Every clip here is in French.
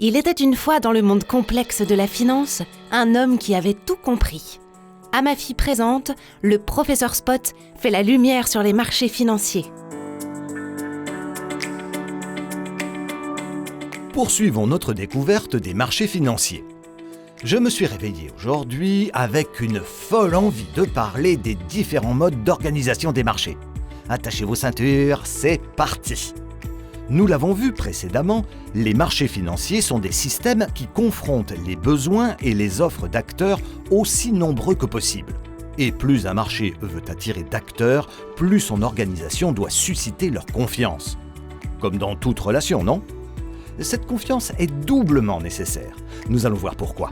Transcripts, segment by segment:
Il était une fois dans le monde complexe de la finance, un homme qui avait tout compris. À ma fille présente, le professeur Spot fait la lumière sur les marchés financiers. Poursuivons notre découverte des marchés financiers. Je me suis réveillé aujourd'hui avec une folle envie de parler des différents modes d'organisation des marchés. Attachez vos ceintures, c'est parti! Nous l'avons vu précédemment, les marchés financiers sont des systèmes qui confrontent les besoins et les offres d'acteurs aussi nombreux que possible. Et plus un marché veut attirer d'acteurs, plus son organisation doit susciter leur confiance. Comme dans toute relation, non ? Cette confiance est doublement nécessaire. Nous allons voir pourquoi.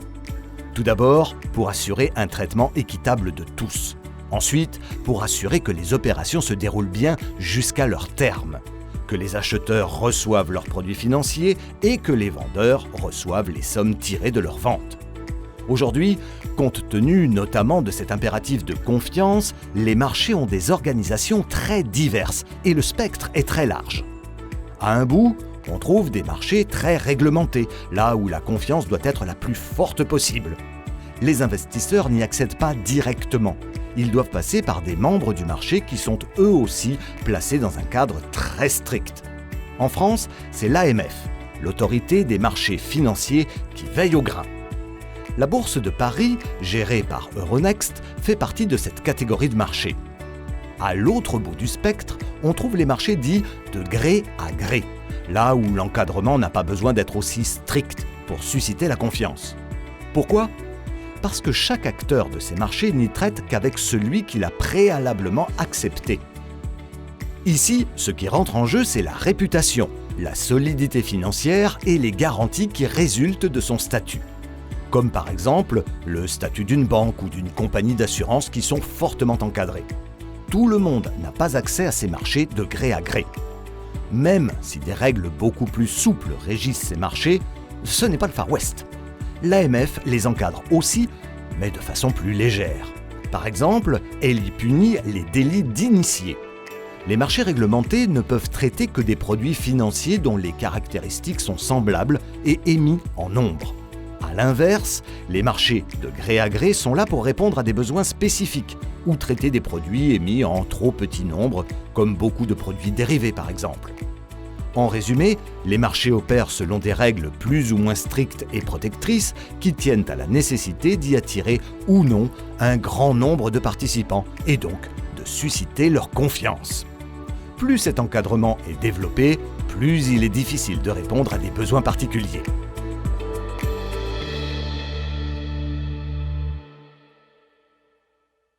Tout d'abord, pour assurer un traitement équitable de tous. Ensuite, pour assurer que les opérations se déroulent bien jusqu'à leur terme. Que les acheteurs reçoivent leurs produits financiers et que les vendeurs reçoivent les sommes tirées de leurs ventes. Aujourd'hui, compte tenu notamment de cet impératif de confiance, les marchés ont des organisations très diverses et le spectre est très large. À un bout, on trouve des marchés très réglementés, là où la confiance doit être la plus forte possible. Les investisseurs n'y accèdent pas directement. Ils doivent passer par des membres du marché qui sont eux aussi placés dans un cadre très strict. En France, c'est l'AMF, l'autorité des marchés financiers qui veille au grain. La Bourse de Paris, gérée par Euronext, fait partie de cette catégorie de marchés. À l'autre bout du spectre, on trouve les marchés dits de gré à gré, là où l'encadrement n'a pas besoin d'être aussi strict pour susciter la confiance. Pourquoi ? Parce que chaque acteur de ces marchés n'y traite qu'avec celui qu'il a préalablement accepté. Ici, ce qui rentre en jeu, c'est la réputation, la solidité financière et les garanties qui résultent de son statut. Comme par exemple le statut d'une banque ou d'une compagnie d'assurance qui sont fortement encadrés. Tout le monde n'a pas accès à ces marchés de gré à gré. Même si des règles beaucoup plus souples régissent ces marchés, ce n'est pas le Far West. L'AMF les encadre aussi, mais de façon plus légère. Par exemple, elle y punit les délits d'initiés. Les marchés réglementés ne peuvent traiter que des produits financiers dont les caractéristiques sont semblables et émis en nombre. À l'inverse, les marchés de gré à gré sont là pour répondre à des besoins spécifiques ou traiter des produits émis en trop petit nombre, comme beaucoup de produits dérivés par exemple. En résumé, les marchés opèrent selon des règles plus ou moins strictes et protectrices qui tiennent à la nécessité d'y attirer ou non un grand nombre de participants et donc de susciter leur confiance. Plus cet encadrement est développé, plus il est difficile de répondre à des besoins particuliers.